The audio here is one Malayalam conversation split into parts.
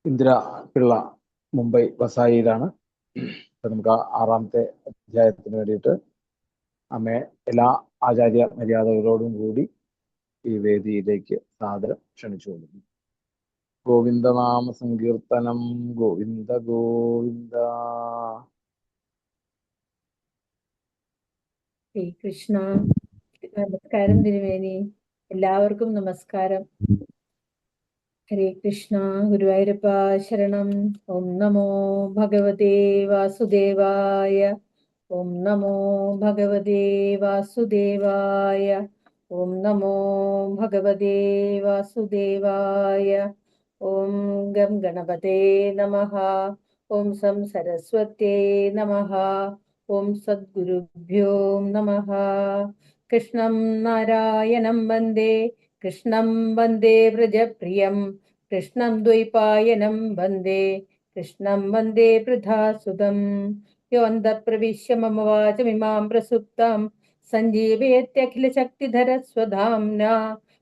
ഇന്ദിര പിള്ള മുംബൈ വസായിയിലാണ്. നമുക്ക് ആറാമത്തെ അധ്യായത്തിന് വേണ്ടിയിട്ട് അമ്മയെ എല്ലാ ആചാര്യ മര്യാദകളോടും കൂടി ഈ വേദിയിലേക്ക് സാദരം ക്ഷണിച്ചുകൊള്ളുന്നു. ഗോവിന്ദനാമ സങ്കീർത്തനം. ഗോവിന്ദ ഗോവിന്ദ. ശ്രീകൃഷ്ണ. നമസ്കാരം തിരുമേനി. എല്ലാവർക്കും നമസ്കാരം. ഹരേ കൃഷ്ണ. ഗുരുവായൂരപ്പ ശരണം. ഓം നമോ ഭഗവതേ വാസുദേവായ. ഓം നമോ ഭഗവതേ വാസുദേവായ. ഓം നമോ ഭഗവതേ വാസുദേവായ. ഓം ഗം ഗണപതേ നമഃ. ഓം സം സരസ്വത്യേ നമഃ. ഓം സദ്ഗുരുഭ്യോ നമഃ. കൃഷ്ണം നാരായണം വന്ദേ. കൃഷ്ണം വന്ദേ വ്രജപ്രിയം. കൃഷ്ണം ദ്വൈപായനം വന്ദേ. കൃഷ്ണം വന്ദേ വൃഥാസുതം. യോऽന്തഃപ്രവിശ്യ മമ വാചമിമാം പ്രസുപ്താം സഞ്ജീവയത്യഖിലശക്തിധരസ്വധാംനാ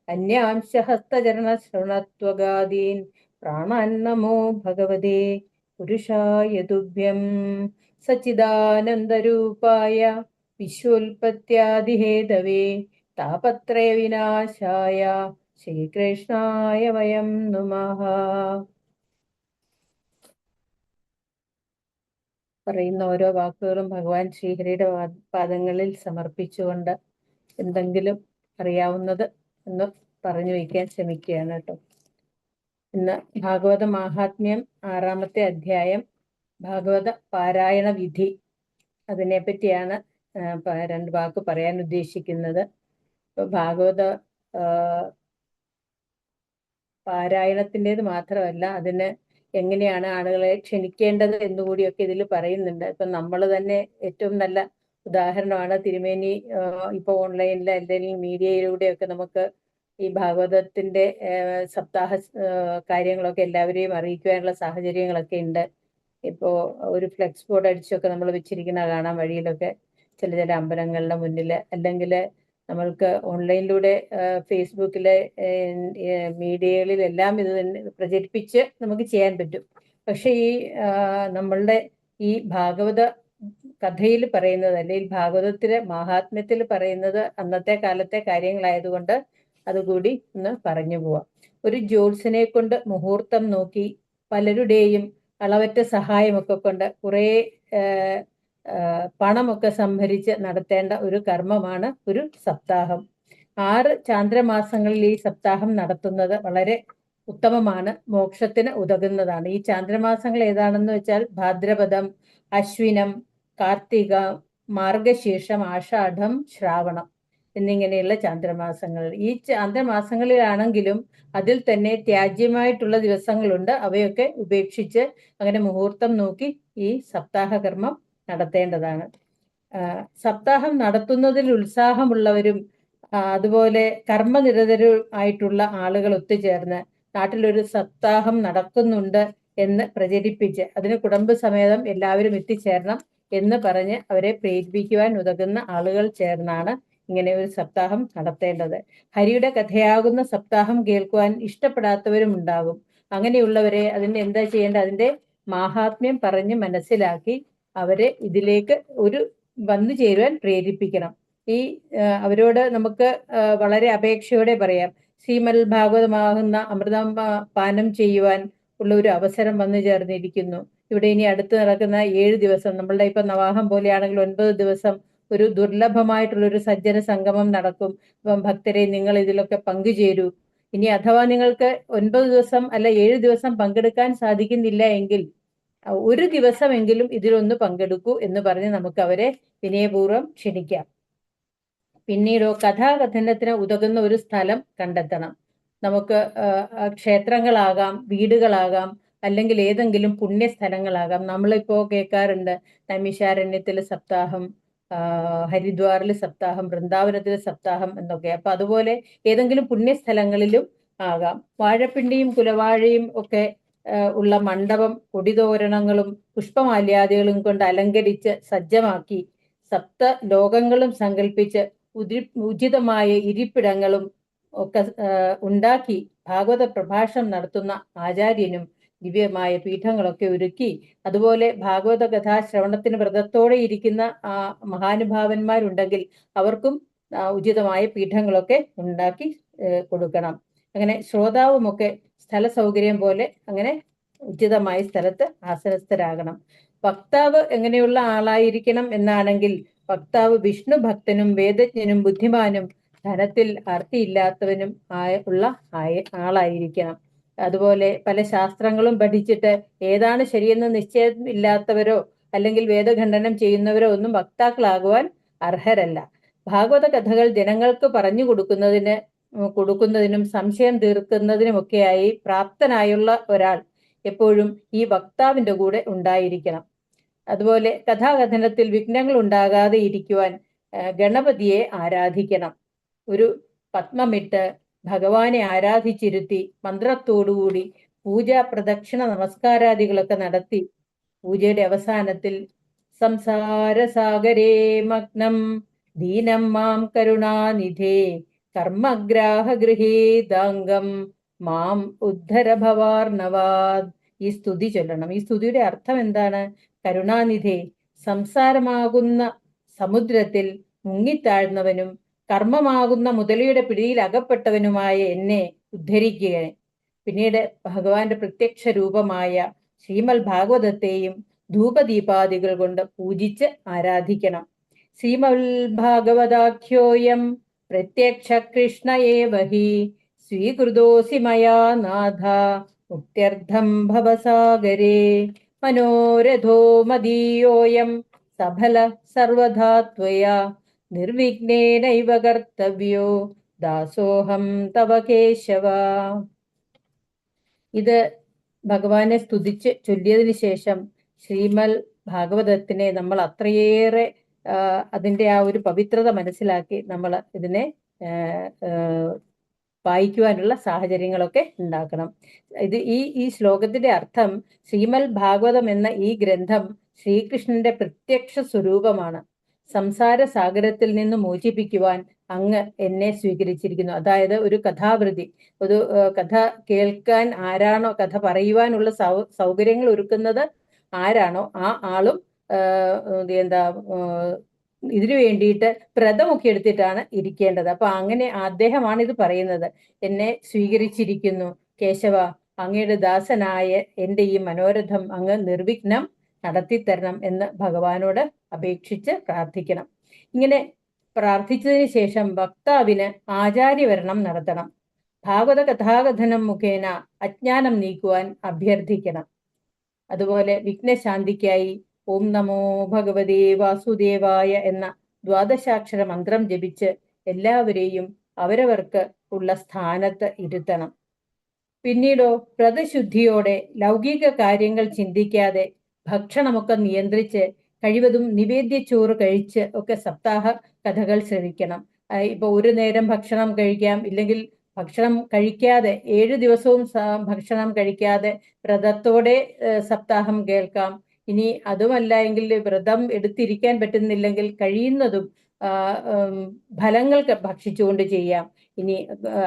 അന്यांश्च ഹസ്തചരണശ്രവണത്വഗാദീൻ പ്രാണാൻ നമോ ഭഗവതേ പുരുഷായ തുഭ്യം. സച്ചിദാനന്ദരൂപായ വിശ്വോൽപത്യാദിഹേതവേ താപത്രയ വിനാശായ ശ്രീകൃഷ്ണായ വയം നമഃ. പറയുന്ന ഓരോ വാക്കുകളും ഭഗവാൻ ശ്രീഹരിയുടെ പാദങ്ങളിൽ സമർപ്പിച്ചുകൊണ്ട് എന്തെങ്കിലും അറിയാവുന്നത് എന്ന് പറഞ്ഞു വയ്ക്കാൻ ശ്രമിക്കുകയാണ് കേട്ടോ. ഇന്ന് ഭാഗവത മാഹാത്മ്യം 6-ാമത്തെ അധ്യായം, ഭാഗവത പാരായണ വിധി, അതിനെപ്പറ്റിയാണ് രണ്ട് വാക്ക് പറയാൻ ഉദ്ദേശിക്കുന്നത്. ഇപ്പൊ ഭാഗവത പാരായണത്തിൻ്റെത് മാത്രമല്ല, അതിന് എങ്ങനെയാണ് ആളുകളെ ക്ഷണിക്കേണ്ടത് എന്നുകൂടിയൊക്കെ ഇതിൽ പറയുന്നുണ്ട്. ഇപ്പം നമ്മൾ തന്നെ ഏറ്റവും നല്ല ഉദാഹരണമാണ്. തിരുമേനി ഇപ്പോൾ ഓൺലൈനിൽ അല്ലെങ്കിൽ മീഡിയയിലൂടെയൊക്കെ നമുക്ക് ഈ ഭാഗവതത്തിൻ്റെ സപ്താഹ കാര്യങ്ങളൊക്കെ എല്ലാവരെയും അറിയിക്കുവാനുള്ള സാഹചര്യങ്ങളൊക്കെ ഉണ്ട്. ഇപ്പോൾ ഒരു ഫ്ലെക്സ് ബോർഡ് അടിച്ചൊക്കെ നമ്മൾ വെച്ചിരിക്കുന്ന കാണാം വഴിയിലൊക്കെ, ചില അമ്പലങ്ങളുടെ മുന്നിൽ. അല്ലെങ്കിൽ നമ്മൾക്ക് ഓൺലൈനിലൂടെ ഫേസ്ബുക്കിലെ മീഡിയകളിലെല്ലാം ഇത് തന്നെ പ്രചരിപ്പിച്ച് നമുക്ക് ചെയ്യാൻ പറ്റും. പക്ഷെ ഈ നമ്മളുടെ ഈ ഭാഗവത കഥയിൽ പറയുന്നത്, അല്ലെങ്കിൽ ഭാഗവതത്തിലെ മഹാത്മ്യത്തിൽ പറയുന്നത് അന്നത്തെ കാലത്തെ കാര്യങ്ങളായതുകൊണ്ട് അതുകൂടി ഒന്ന് പറഞ്ഞു പോവാം. ഒരു ജ്യോത്സ്യനെ കൊണ്ട് മുഹൂർത്തം നോക്കി പലരുടെയും അളവറ്റ സഹായമൊക്കെ കൊണ്ട് കുറേ പണമൊക്കെ സംഭരിച്ച് നടത്തേണ്ട ഒരു കർമ്മമാണ് ഒരു സപ്താഹം. 6 ചാന്ദ്രമാസങ്ങളിൽ ഈ സപ്താഹം നടത്തുന്നത് വളരെ ഉത്തമമാണ്, മോക്ഷത്തിന് ഉതകുന്നതാണ്. ഈ ചാന്ദ്രമാസങ്ങൾ ഏതാണെന്ന് വെച്ചാൽ ഭാദ്രപദം, അശ്വിനം, കാർത്തിക, മാർഗശീർഷം, ആഷാഢം, ശ്രാവണം എന്നിങ്ങനെയുള്ള ചാന്ദ്രമാസങ്ങൾ. ഈ ചാന്ദ്രമാസങ്ങളിലാണെങ്കിലും അതിൽ തന്നെ ത്യാജ്യമായിട്ടുള്ള ദിവസങ്ങളുണ്ട്. അവയൊക്കെ ഉപേക്ഷിച്ച് അങ്ങനെ മുഹൂർത്തം നോക്കി ഈ സപ്താഹ കർമ്മം നടത്തേണ്ടതാണ്. സപ്താഹം നടത്തുന്നതിൽ ഉത്സാഹമുള്ളവരും അതുപോലെ കർമ്മനിരതരും ആയിട്ടുള്ള ആളുകൾ ഒത്തുചേർന്ന് നാട്ടിലൊരു സപ്താഹം നടക്കുന്നുണ്ട് എന്ന് പ്രചരിപ്പിച്ച് അതിന് കുടുംബസമേതം എല്ലാവരും എത്തിച്ചേരണം എന്ന് പറഞ്ഞ് അവരെ പ്രേരിപ്പിക്കുവാൻ ഉതകുന്ന ആളുകൾ ചേർന്നാണ് ഇങ്ങനെ ഒരു സപ്താഹം നടത്തേണ്ടത്. ഹരിയുടെ കഥയാകുന്ന സപ്താഹം കേൾക്കുവാൻ ഇഷ്ടപ്പെടാത്തവരും ഉണ്ടാകും. അങ്ങനെയുള്ളവരെ അതിന്റെ എന്താ ചെയ്യേണ്ടത്? അതിന്റെ മാഹാത്മ്യം പറഞ്ഞ് മനസ്സിലാക്കി അവരെ ഇതിലേക്ക് വന്നു ചേരുവാൻ പ്രേരിപ്പിക്കണം. ഈ അവരോട് നമുക്ക് വളരെ അപേക്ഷയോടെ പറയാം, ശ്രീമൽ ഭാഗവതമാകുന്ന അമൃതം പാനം ചെയ്യുവാൻ ഉള്ള ഒരു അവസരം വന്നു ചേർന്നിരിക്കുന്നു. ഇവിടെ ഇനി അടുത്ത് നടക്കുന്ന 7 ദിവസം, നമ്മളുടെ ഇപ്പൊ നവാഹം പോലെയാണെങ്കിൽ 9 ദിവസം ഒരു ദുർലഭമായിട്ടുള്ളൊരു സജ്ജന സംഗമം നടക്കും. അപ്പം ഭക്തരെ, നിങ്ങൾ ഇതിലൊക്കെ പങ്കുചേരൂ. ഇനി അഥവാ നിങ്ങൾക്ക് 9 ദിവസം അല്ല 7 ദിവസം പങ്കെടുക്കാൻ സാധിക്കുന്നില്ല എങ്കിൽ 1 ദിവസമെങ്കിലും ഇതിലൊന്ന് പങ്കെടുക്കൂ എന്ന് പറഞ്ഞ് നമുക്ക് അവരെ വിനയപൂർവ്വം ക്ഷണിക്കാം. പിന്നീടോ കഥാകഥനത്തിന് ഉതകുന്ന ഒരു സ്ഥലം കണ്ടെത്തണം. നമുക്ക് ക്ഷേത്രങ്ങളാകാം, വീടുകളാകാം, അല്ലെങ്കിൽ ഏതെങ്കിലും പുണ്യസ്ഥലങ്ങളാകാം. നമ്മളിപ്പോ കേൾക്കാറുണ്ട് നൈമിഷാരണ്യത്തിലെ സപ്താഹം, ഹരിദ്വാറിലെ സപ്താഹം, വൃന്ദാവനത്തിലെ സപ്താഹം എന്നൊക്കെ. അപ്പൊ അതുപോലെ ഏതെങ്കിലും പുണ്യസ്ഥലങ്ങളിലും ആകാം. വാഴപ്പിണ്ടിയും കുലവാഴയും ഒക്കെ ഉള്ള മണ്ഡപം കൊടിതോരണങ്ങളും പുഷ്പമാല്യാദികളും കൊണ്ട് അലങ്കരിച്ച് സജ്ജമാക്കി സപ്ത ലോകങ്ങളും സങ്കല്പിച്ച് ഉചിതമായ ഇരിപ്പിടങ്ങളും ഒക്കെ ഉണ്ടാക്കി ഭാഗവത പ്രഭാഷണം നടത്തുന്ന ആചാര്യനും ദിവ്യമായ പീഠങ്ങളൊക്കെ ഒരുക്കി, അതുപോലെ ഭാഗവത കഥാശ്രവണത്തിന് വ്രതത്തോടെ ഇരിക്കുന്ന മഹാനുഭാവന്മാരുണ്ടെങ്കിൽ അവർക്കും ഉചിതമായ പീഠങ്ങളൊക്കെ ഉണ്ടാക്കി കൊടുക്കണം. അങ്ങനെ ശ്രോതാവുമൊക്കെ സ്ഥല സൗകര്യം പോലെ അങ്ങനെ ഉചിതമായ സ്ഥലത്ത് ആസനസ്ഥരാകണം. വക്താവ് എങ്ങനെയുള്ള ആളായിരിക്കണം എന്നാണെങ്കിൽ, വക്താവ് വിഷ്ണു ഭക്തനും വേദജ്ഞനും ബുദ്ധിമാനും ധനത്തിൽ അർത്തിയില്ലാത്തവനും ഉള്ള ആളായിരിക്കണം. അതുപോലെ പല ശാസ്ത്രങ്ങളും പഠിച്ചിട്ട് ഏതാണ് ശരിയെന്ന് നിശ്ചയമില്ലാത്തവരോ അല്ലെങ്കിൽ വേദഖണ്ഡനം ചെയ്യുന്നവരോ ഒന്നും വക്താക്കളാകുവാൻ അർഹരല്ല. ഭാഗവത കഥകൾ ജനങ്ങൾക്ക് പറഞ്ഞു കൊടുക്കുന്നതിനും സംശയം തീർക്കുന്നതിനുമൊക്കെയായി പ്രാപ്തനായുള്ള ഒരാൾ എപ്പോഴും ഈ വക്താവിന്റെ കൂടെ ഉണ്ടായിരിക്കണം. അതുപോലെ കഥാകഥനത്തിൽ വിഘ്നങ്ങൾ ഉണ്ടാകാതെ ഇരിക്കുവാൻ ഗണപതിയെ ആരാധിക്കണം. ഒരു പത്മമിട്ട് ഭഗവാനെ ആരാധിച്ചിരുത്തി മന്ത്രത്തോടുകൂടി പ്രദക്ഷിണ നമസ്കാരാദികളൊക്കെ നടത്തി പൂജയുടെ അവസാനത്തിൽ സംസാരസാഗരേ മഗ്നം ദീനം മാം കരുണാനിധേ കർമ്മഗ്രാഹഗൃഹീതാംഗം മാം ഉദ്ധര ഭവാർണവാദ്. ഈ സ്തുതി ചൊല്ലണം. ഈ സ്തുതിയുടെ അർത്ഥം എന്താണ്? കരുണാനിധേ, സംസാരമാകുന്ന സമുദ്രത്തിൽ മുങ്ങിത്താഴ്ന്നവനും കർമ്മമാകുന്ന മുതലയുടെ പിടിയിൽ അകപ്പെട്ടവനുമായ എന്നെ ഉദ്ധരിക്കുക. പിന്നീട് ഭഗവാന്റെ പ്രത്യക്ഷ രൂപമായ ശ്രീമൽ ഭാഗവതത്തെയും ധൂപദീപാദികൾ കൊണ്ട് പൂജിച്ച് ആരാധിക്കണം. ശ്രീമൽ ഭാഗവതാഖ്യോയം പ്രത്യക്ഷ കൃഷ്ണ ഏവ ഹി സ്വീകൃതോസി മയാ നാഥ മുക്ത്യർത്ഥം ഭവസാഗരേ മനോരഥോ മദീയോയം സഫല സർവധാ ത്വയാ നിർവിഘ്നേനൈവ കർത്തവ്യോ ദാസോഹം തവ കേശവ. ഇത് ഭഗവാനെ സ്തുതിച്ച് ചൊല്ലിയതിനു ശേഷം ശ്രീമൽ ഭാഗവതത്തിനെ നമ്മൾ അത്രയേറെ അതിൻ്റെ ആ ഒരു പവിത്രത മനസ്സിലാക്കി നമ്മൾ ഇതിനെ വായിക്കുവാനുള്ള സാഹചര്യങ്ങളൊക്കെ ഉണ്ടാക്കണം. ഈ ശ്ലോകത്തിന്റെ അർത്ഥം, ശ്രീമൽ ഭാഗവതം എന്ന ഈ ഗ്രന്ഥം ശ്രീകൃഷ്ണന്റെ പ്രത്യക്ഷ സ്വരൂപമാണ്. സംസാര സാഗരത്തിൽ നിന്ന് മോചിപ്പിക്കുവാൻ അങ്ങ് എന്നെ സ്വീകരിച്ചിരിക്കുന്നു. അതായത് ഒരു കഥാവൃത്തി, ഒരു കഥ കേൾക്കാൻ ആരാണോ, കഥ പറയുവാനുള്ള സൗകര്യങ്ങൾ ഒരുക്കുന്നത് ആരാണോ ആ ആളും ഇതിനു വേണ്ടിയിട്ട് വ്രതമൊക്കെ എടുത്തിട്ടാണ് ഇരിക്കേണ്ടത്. അപ്പൊ അങ്ങനെ അദ്ദേഹമാണ് ഇത് പറയുന്നത്. എന്നെ സ്വീകരിച്ചിരിക്കുന്നു കേശവ, അങ്ങയുടെ ദാസനായ എൻ്റെ ഈ മനോരഥം അങ്ങ് നിർവിഘ്നം നടത്തിത്തരണം എന്ന് ഭഗവാനോട് അപേക്ഷിച്ച് പ്രാർത്ഥിക്കണം. ഇങ്ങനെ പ്രാർത്ഥിച്ചതിന് ശേഷം വക്താവിന് ആചാര്യവരണം നടത്തണം. ഭാഗവത കഥാകഥനം മുഖേന അജ്ഞാനം നീക്കുവാൻ അഭ്യർത്ഥിക്കണം. അതുപോലെ വിഘ്നശാന്തിക്കായി ഓം നമോ ഭഗവതേ വാസുദേവായ എന്ന ദ്വാദശാക്ഷര മന്ത്രം ജപിച്ച് എല്ലാവരെയും അവരവർക്ക് ഉള്ള സ്ഥാനത്ത് ഇരുത്തണം. പിന്നീടോ വ്രതശുദ്ധിയോടെ ലൗകിക കാര്യങ്ങൾ ചിന്തിക്കാതെ ഭക്ഷണമൊക്കെ നിയന്ത്രിച്ച് കഴിവതും നിവേദ്യച്ചോറ് കഴിച്ച് ഒക്കെ സപ്താഹ കഥകൾ ശ്രവിക്കണം. ഇപ്പൊ ഒരു നേരം ഭക്ഷണം കഴിക്കാം, ഇല്ലെങ്കിൽ ഭക്ഷണം കഴിക്കാതെ 7 ദിവസവും ഭക്ഷണം കഴിക്കാതെ വ്രതത്തോടെ സപ്താഹം കേൾക്കാം. ഇനി അതുമല്ല എങ്കിൽ വ്രതം എടുത്തിരിക്കാൻ പറ്റുന്നില്ലെങ്കിൽ കഴിയുന്നതും ഫലങ്ങൾ ഭക്ഷിച്ചുകൊണ്ട് ചെയ്യാം. ഇനി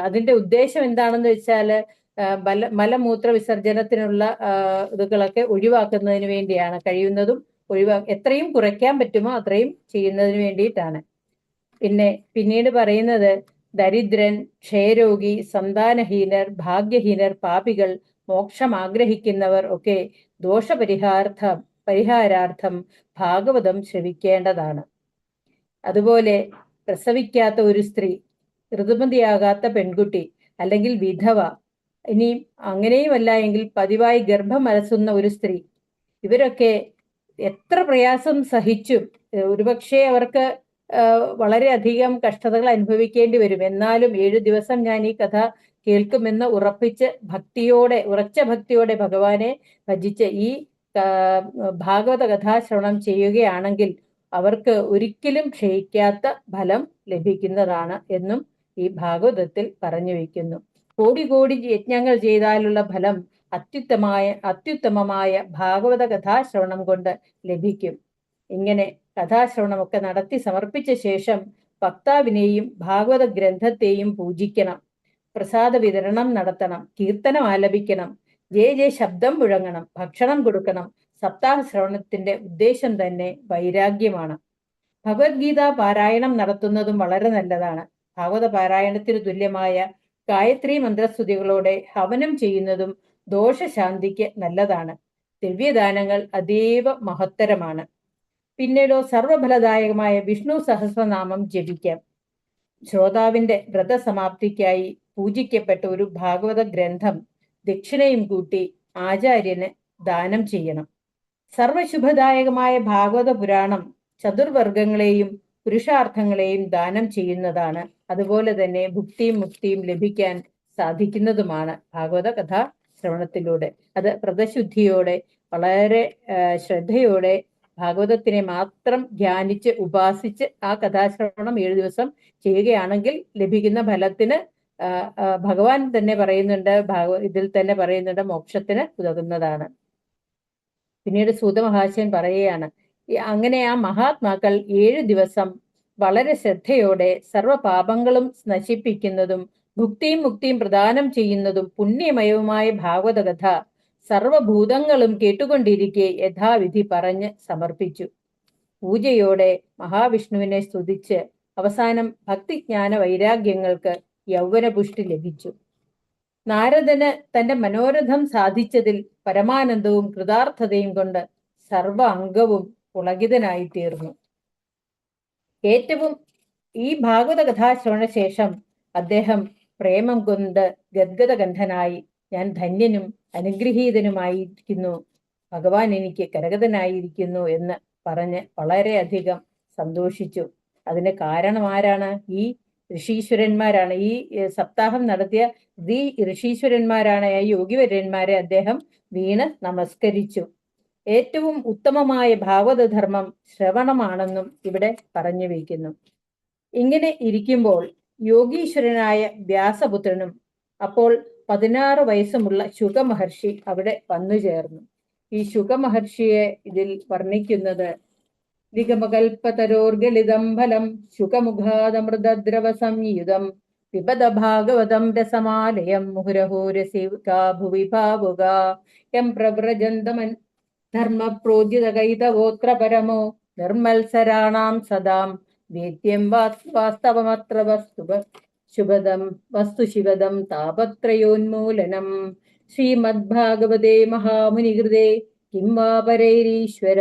അതിന്റെ ഉദ്ദേശം എന്താണെന്ന് വെച്ചാൽ മലമൂത്ര വിസർജനത്തിനുള്ള ഇതുകളൊക്കെ ഒഴിവാക്കുന്നതിന് വേണ്ടിയാണ്. കഴിയുന്നതും എത്രയും കുറയ്ക്കാൻ പറ്റുമോ അത്രയും ചെയ്യുന്നതിന് വേണ്ടിയിട്ടാണ്. പിന്നീട് പറയുന്നത്, ദരിദ്രൻ, ക്ഷയരോഗി, സന്താനഹീനർ, ഭാഗ്യഹീനർ, പാപികൾ, മോക്ഷം ആഗ്രഹിക്കുന്നവർ ഒക്കെ പരിഹാരാർത്ഥം ഭാഗവതം ശ്രവിക്കേണ്ടതാണ്. അതുപോലെ പ്രസവിക്കാത്ത ഒരു സ്ത്രീ, ഋതുമതിയാകാത്ത പെൺകുട്ടി, അല്ലെങ്കിൽ വിധവ, ഇനി അങ്ങനെയുമല്ല എങ്കിൽ പതിവായി ഗർഭം അലസുന്ന ഒരു സ്ത്രീ, ഇവരൊക്കെ എത്ര പ്രയാസം സഹിച്ചും ഒരുപക്ഷെ അവർക്ക് വളരെയധികം കഷ്ടതകൾ അനുഭവിക്കേണ്ടി വരും. എന്നാലും 7 ദിവസം ഞാൻ ഈ കഥ കേൾക്കുമെന്ന് ഉറച്ച ഭക്തിയോടെ ഭഗവാനെ ഭജിച്ച് ഈ ഭാഗവത കഥാശ്രവണം ചെയ്യുകയാണെങ്കിൽ അവർക്ക് ഒരിക്കലും ക്ഷയിക്കാത്ത ഫലം ലഭിക്കുന്നതാണ് എന്നും ഈ ഭാഗവതത്തിൽ പറഞ്ഞു വയ്ക്കുന്നു. കോടി യജ്ഞങ്ങൾ ചെയ്താലുള്ള ഫലം അത്യുത്തമമായ ഭാഗവത കഥാശ്രവണം കൊണ്ട് ലഭിക്കും. ഇങ്ങനെ കഥാശ്രവണമൊക്കെ നടത്തി സമർപ്പിച്ച ശേഷം വക്താവിനെയും ഭാഗവത ഗ്രന്ഥത്തെയും പൂജിക്കണം. പ്രസാദ വിതരണം നടത്തണം, കീർത്തനം ആലപിക്കണം, ജയ ജയ ശബ്ദം മുഴങ്ങണം, ഭക്ഷണം കൊടുക്കണം. സപ്താഹ ശ്രവണത്തിന്റെ ഉദ്ദേശം തന്നെ വൈരാഗ്യമാണ്. ഭഗവത്ഗീത പാരായണം നടത്തുന്നതും വളരെ നല്ലതാണ്. ഭാഗവത പാരായണത്തിന് തുല്യമായ ഗായത്രി മന്ത്രസ്തുതികളോടെ ഹവനം ചെയ്യുന്നതും ദോഷശാന്തിക്ക് നല്ലതാണ്. ദിവ്യദാനങ്ങൾ അതീവ മഹത്തരമാണ്. പിന്നീടോ സർവഫലദായകമായ വിഷ്ണു സഹസ്രനാമം ജപിക്കാം. ശ്രോതാവിന്റെ വ്രതസമാപ്തിക്കായി പൂജിക്കപ്പെട്ട ഒരു ഭാഗവത ഗ്രന്ഥം ദക്ഷിണയും കൂട്ടി ആചാര്യന് ദാനം ചെയ്യണം. സർവശുഭദായകമായ ഭാഗവത പുരാണം ചതുർവർഗങ്ങളെയും പുരുഷാർത്ഥങ്ങളെയും ദാനം ചെയ്യുന്നതാണ്. അതുപോലെ തന്നെ ഭുക്തിയും മുക്തിയും ലഭിക്കാൻ സാധിക്കുന്നതുമാണ് ഭാഗവത കഥാ ശ്രവണത്തിലൂടെ. അത് വ്രതശുദ്ധിയോടെ വളരെ ശ്രദ്ധയോടെ ഭാഗവതത്തിനെ മാത്രം ധ്യാനിച്ച് ഉപാസിച്ച് ആ കഥാശ്രവണം 7 ദിവസം ചെയ്യുകയാണെങ്കിൽ ലഭിക്കുന്ന ഫലത്തിന് ഭഗവാൻ തന്നെ പറയുന്നുണ്ട്, ഇതിൽ തന്നെ പറയുന്നുണ്ട്, മോക്ഷത്തിന് ഉതകുന്നതാണ്. പിന്നീട് സൂതമഹാശയൻ പറയുകയാണ്, അങ്ങനെ ആ മഹാത്മാക്കൾ 7 ദിവസം വളരെ ശ്രദ്ധയോടെ സർവപാപങ്ങളും നശിപ്പിക്കുന്നതും ഭുക്തിയും മുക്തിയും പ്രദാനം ചെയ്യുന്നതും പുണ്യമയവുമായ ഭാഗവത കഥ സർവഭൂതങ്ങളും കേട്ടുകൊണ്ടിരിക്കെ യഥാവിധി പറഞ്ഞ് സമർപ്പിച്ചു. പൂജയോടെ മഹാവിഷ്ണുവിനെ സ്തുതിച്ച് അവസാനം ഭക്തിജ്ഞാന വൈരാഗ്യങ്ങൾക്ക് യൗവനപുഷ്ടി ലഭിച്ചു. നാരദന് തന്റെ മനോരഥം സാധിച്ചതിൽ പരമാനന്ദവും കൃതാർത്ഥതയും കൊണ്ട് സർവ അംഗവും പുളകിതനായി തീർന്നു. ഏറ്റവും ഈ ഭാഗവത കഥാശ്രവണ ശേഷം അദ്ദേഹം പ്രേമം കൊണ്ട് ഗദ്ഗദകണ്ഠനായി, ഞാൻ ധന്യനും അനുഗ്രഹീതനുമായിരിക്കുന്നു, ഭഗവാൻ എനിക്ക് കരഗതനായിരിക്കുന്നു എന്ന് പറഞ്ഞ് വളരെയധികം സന്തോഷിച്ചു. അതിന് കാരണം ആരാണ്? ഈ ഋഷീശ്വരന്മാരാണ്. ഈ സപ്താഹം നടത്തിയ ഋഷീശ്വരന്മാരാണ്. ആ യോഗിവര്യന്മാരെ അദ്ദേഹം വീണ് നമസ്കരിച്ചു. ഏറ്റവും ഉത്തമമായ ഭാഗവതധർമ്മം ശ്രവണമാണെന്നും ഇവിടെ പറഞ്ഞു വയ്ക്കുന്നു. ഇങ്ങനെ ഇരിക്കുമ്പോൾ യോഗീശ്വരനായ വ്യാസപുത്രനും അപ്പോൾ 16 വയസ്സുമുള്ള ശുകമഹർഷി അവിടെ വന്നു ചേർന്നു. ഈ ശുകമഹർഷിയെ ഇതിൽ വർണ്ണിക്കുന്നത് നിഗമകൽപതരോർഗലിതം ഫലം ശുകമുഖാദമൃതദ്രവ സംയുതം പിബത ഭാഗവതം രസമാലയം മുഹുരഹോ രസികാ ഭുവി ഭാവുകാ യം പ്രവ്രജന്തമൻ ധർമ്മപ്രോദ്യുതകൈതവോത്ര പരമോ നിർമ്മത്സരാണാം സദാം വേദ്യം വാസ്തവമത്ര വസ്തുശിവദം താപത്രയോന്മൂലനം. ശ്രീമദ്ഭാഗവതേ മഹാമുനികൃതേ കിം വാ പരൈരീശ്വര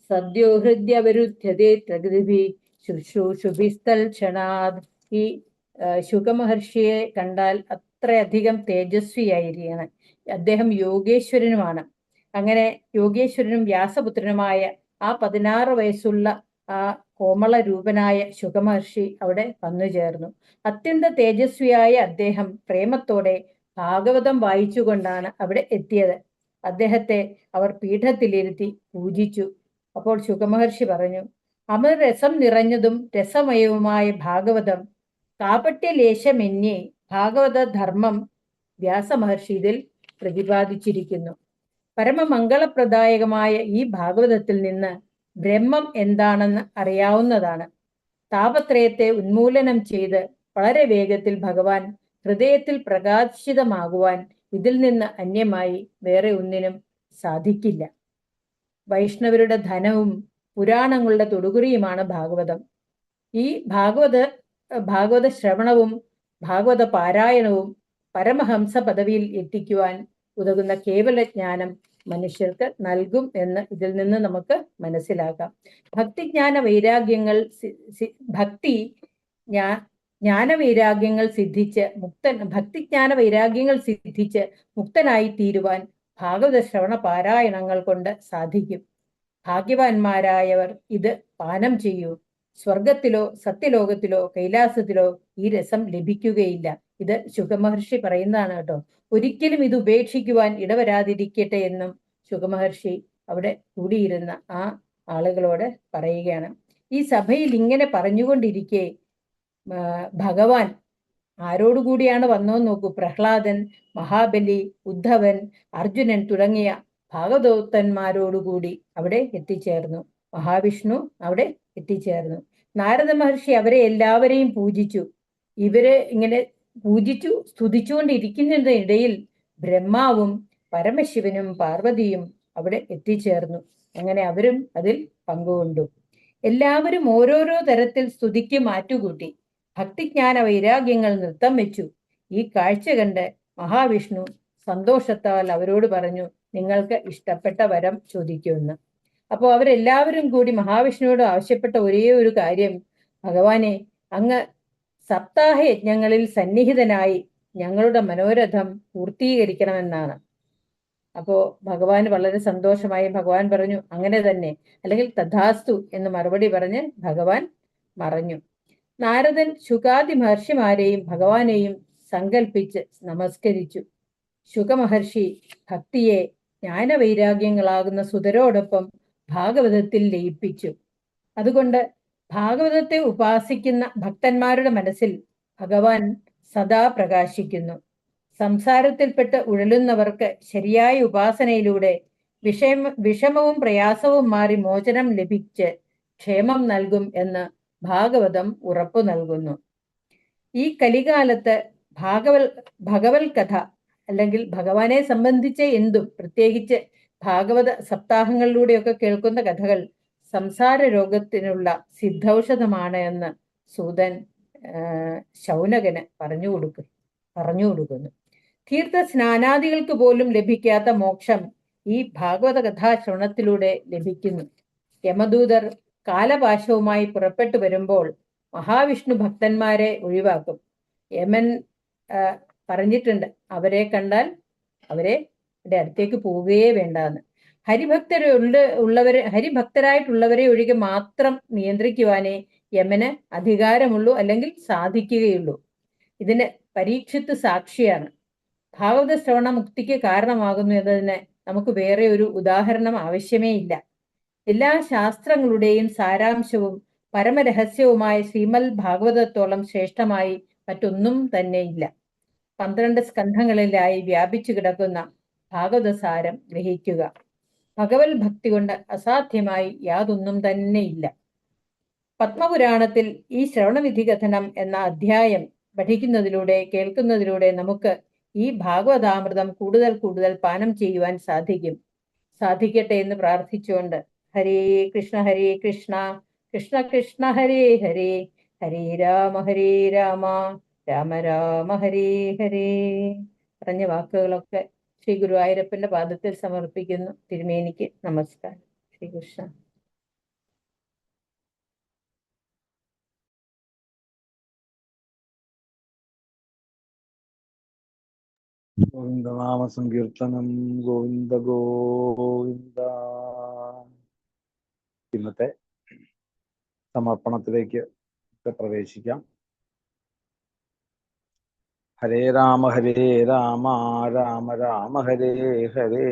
സദ്യോ ഹൃദ്യവരുദ്ധ്യതേ പ്രകൃതിഭി ശുശ്രൂഷുഭിസ്തൽക്ഷണാത്. ഈ ശുകമഹർഷിയെ കണ്ടാൽ അത്രയധികം തേജസ്വിയായിരിക്കുകയാണ്. അദ്ദേഹം യോഗേശ്വരനുമാണ്. അങ്ങനെ യോഗേശ്വരനും വ്യാസപുത്രനുമായ ആ 16 വയസ്സുള്ള ആ കോമള രൂപനായ ശുകമഹർഷി അവിടെ വന്നു ചേർന്നു. അത്യന്ത തേജസ്വിയായ അദ്ദേഹം പ്രേമത്തോടെ ഭാഗവതം വായിച്ചുകൊണ്ടാണ് അവിടെ എത്തിയത്. അദ്ദേഹത്തെ അവർ പീഠത്തിലിരുത്തി പൂജിച്ചു. അപ്പോൾ ശുകമഹർഷി പറഞ്ഞു, അമരരസം നിറഞ്ഞതും രസമയവുമായ ഭാഗവതം കാപട്യലേശമെന്യേ ഭാഗവത ധർമ്മം വ്യാസമഹർഷി ഇതിൽ പ്രതിപാദിച്ചിരിക്കുന്നു. പരമമംഗളപ്രദായകമായ ഈ ഭാഗവതത്തിൽ നിന്ന് ബ്രഹ്മം എന്താണെന്ന് അറിയാവുന്നതാണ്. താപത്രയത്തെ ഉന്മൂലനം ചെയ്ത് വളരെ വേഗത്തിൽ ഭഗവാൻ ഹൃദയത്തിൽ പ്രകാശിതമാകുവാൻ ഇതിൽ നിന്ന് അന്യമായി വേറെ ഒന്നിനും സാധിക്കില്ല. വൈഷ്ണവരുടെ ധനവും പുരാണങ്ങളുടെ തൊടുകുറിയുമാണ് ഭാഗവതം. ഈ ഭാഗവത ശ്രവണവും ഭാഗവത പാരായണവും പരമഹംസ പദവിയിൽ എത്തിക്കുവാൻ ഉതകുന്ന കേവല ജ്ഞാനം മനുഷ്യർക്ക് നൽകും എന്ന് ഇതിൽ നിന്ന് നമുക്ക് മനസ്സിലാക്കാം. ഭക്തിജ്ഞാന വൈരാഗ്യങ്ങൾ ജ്ഞാനവൈരാഗ്യങ്ങൾ സിദ്ധിച്ച് ഭക്തിജ്ഞാന വൈരാഗ്യങ്ങൾ സിദ്ധിച്ച് മുക്തനായി തീരുവാൻ ഭാഗവത ശ്രവണ പാരായണങ്ങൾ കൊണ്ട് സാധിക്കും. ഭാഗ്യവാന്മാരായവർ ഇത് പാനം ചെയ്യൂ. സ്വർഗത്തിലോ സത്യലോകത്തിലോ കൈലാസത്തിലോ ഈ രസം ലഭിക്കുകയില്ല. ഇത് ശുകമഹർഷി പറയുന്നതാണ് കേട്ടോ. ഒരിക്കലും ഇത് ഉപേക്ഷിക്കുവാൻ ഇടവരാതിരിക്കട്ടെ എന്നും ശുകമഹർഷി അവിടെ കൂടിയിരുന്ന ആ ആളുകളോട് പറയുകയാണ്. ഈ സഭയിൽ ഇങ്ങനെ പറഞ്ഞുകൊണ്ടിരിക്കെ ഭഗവാൻ ആരോടുകൂടിയാണ് വന്നോന്ന് നോക്കൂ. പ്രഹ്ലാദൻ, മഹാബലി, ഉദ്ധവൻ, അർജുനൻ തുടങ്ങിയ ഭാഗവതോത്തന്മാരോടുകൂടി അവിടെ എത്തിച്ചേർന്നു. മഹാവിഷ്ണു അവിടെ എത്തിച്ചേർന്നു. നാരദ മഹർഷി അവരെ എല്ലാവരെയും പൂജിച്ചു. ഇവരെ ഇങ്ങനെ പൂജിച്ചു സ്തുതിച്ചുകൊണ്ടിരിക്കുന്നതിനിടയിൽ ബ്രഹ്മാവും പരമശിവനും പാർവതിയും അവിടെ എത്തിച്ചേർന്നു. അങ്ങനെ അവരും അതിൽ പങ്കുകൊണ്ടു. എല്ലാവരും ഓരോരോ തരത്തിൽ സ്തുതിക്ക് മാറ്റുകൂട്ടി. ഭക്തിജ്ഞാന വൈരാഗ്യങ്ങൾ നൃത്തം വെച്ചു. ഈ കാഴ്ച കണ്ട് മഹാവിഷ്ണു സന്തോഷത്താൽ അവരോട് പറഞ്ഞു, നിങ്ങൾക്ക് ഇഷ്ടപ്പെട്ട വരം ചോദിക്കുമെന്ന്. അപ്പോൾ അവരെല്ലാവരും കൂടി മഹാവിഷ്ണുവോട് ആവശ്യപ്പെട്ട ഒരേ ഒരു കാര്യം, ഭഗവാനെ, അങ്ങ് സപ്താഹ യജ്ഞങ്ങളിൽ സന്നിഹിതനായി ഞങ്ങളുടെ മനോരഥം പൂർത്തീകരിക്കണമെന്നാണ്. അപ്പോ ഭഗവാൻ വളരെ സന്തോഷമായി. ഭഗവാൻ പറഞ്ഞു, അങ്ങനെ തന്നെ, അല്ലെങ്കിൽ തഥാസ്തു എന്ന് മറുപടി പറഞ്ഞ് ഭഗവാൻ മറഞ്ഞു. നാരദൻ ശുകാദി മഹർഷിമാരെയും ഭഗവാനെയും സങ്കൽപ്പിച്ച് നമസ്കരിച്ചു. ശുകമഹർഷി ഭക്തിയെ ജ്ഞാനവൈരാഗ്യങ്ങളാകുന്ന സുതരോടൊപ്പം ഭാഗവതത്തിൽ ലയിപ്പിച്ചു. അതുകൊണ്ട് ഭാഗവതത്തെ ഉപാസിക്കുന്ന ഭക്തന്മാരുടെ മനസ്സിൽ ഭഗവാൻ സദാ പ്രകാശിക്കുന്നു. സംസാരത്തിൽപ്പെട്ട് ഉഴലുന്നവർക്ക് ശരിയായ ഉപാസനയിലൂടെ വിഷമവും പ്രയാസവും മാറി മോചനം ലഭിച്ച് ക്ഷേമം നൽകും എന്ന് ഭാഗവതം ഉറപ്പു നൽകുന്നു. ഈ കലികാലത്ത് ഭഗവത് കഥ അല്ലെങ്കിൽ ഭഗവാനെ സംബന്ധിച്ച എന്തും, പ്രത്യേകിച്ച് ഭാഗവത സപ്താഹങ്ങളിലൂടെയൊക്കെ കേൾക്കുന്ന കഥകൾ സംസാര രോഗത്തിനുള്ള സിദ്ധൌഷധമാണ് എന്ന് സൂതൻ ശൗനകന് പറഞ്ഞു കൊടുക്കുന്നു. തീർത്ഥ സ്നാനാദികൾക്ക് പോലും ലഭിക്കാത്ത മോക്ഷം ഈ ഭാഗവത കഥാശ്രവണത്തിലൂടെ ലഭിക്കുന്നു. യമദൂതർ കാലപാശവുമായി പുറപ്പെട്ടു വരുമ്പോൾ മഹാവിഷ്ണു ഭക്തന്മാരെ ഒഴിവാക്കും. യമൻ പറഞ്ഞിട്ടുണ്ട്, അവരെ കണ്ടാൽ അവരെ അടുത്തേക്ക് പോവുകയേ വേണ്ടാന്ന്. ഹരിഭക്തരായിട്ടുള്ളവരെ ഒഴികെ മാത്രം നിയന്ത്രിക്കുവാനേ യമന് അധികാരമുള്ളൂ, അല്ലെങ്കിൽ സാധിക്കുകയുള്ളൂ. ഇതിന് പരീക്ഷിത്ത് സാക്ഷിയാണ്. ഭാഗവത ശ്രവണ മുക്തിക്ക് കാരണമാകുന്നു എന്നതിന് നമുക്ക് വേറെ ഒരു ഉദാഹരണം ആവശ്യമേ ഇല്ല. എല്ലാ ശാസ്ത്രങ്ങളുടെയും സാരാംശവും പരമരഹസ്യവുമായ ശ്രീമദ് ഭാഗവതത്തോളം ശ്രേഷ്ഠമായി മറ്റൊന്നും തന്നെ ഇല്ല. 12 സ്കന്ധങ്ങളിലായി വ്യാപിച്ചു കിടക്കുന്ന ഭാഗവതസാരം ഗ്രഹിക്കുക. ഭഗവത് ഭക്തി കൊണ്ട് അസാധ്യമായി യാതൊന്നും തന്നെ ഇല്ല. പത്മപുരാണത്തിൽ ഈ ശ്രവണവിധി കഥനം എന്ന അധ്യായം പഠിക്കുന്നതിലൂടെ കേൾക്കുന്നതിലൂടെ നമുക്ക് ഈ ഭാഗവതാമൃതം കൂടുതൽ കൂടുതൽ പാനം ചെയ്യുവാൻ സാധിക്കട്ടെ എന്ന് പ്രാർത്ഥിച്ചുകൊണ്ട്, ഹരേ കൃഷ്ണ കൃഷ്ണ കൃഷ്ണ ഹരേ ഹരേ, ഹരേ രാമ രാമ രാമ ഹരേ ഹരേ. പറഞ്ഞ വാക്കുകളൊക്കെ ശ്രീ ഗുരുവായൂരപ്പന്റെ പാദത്തിൽ സമർപ്പിക്കുന്നു. തിരുമേനിക്ക് നമസ്കാരം. ശ്രീകൃഷ്ണ. ഗോവിന്ദനാമ സങ്കീർത്തനം. ഗോവിന്ദ ഗോവിന്ദ. ഇന്നത്തെ സമർപ്പണത്തിലേക്ക് പ്രവേശിക്കാം. ഹരേ രാമ രാമ രാമ ഹരേ ഹരേ,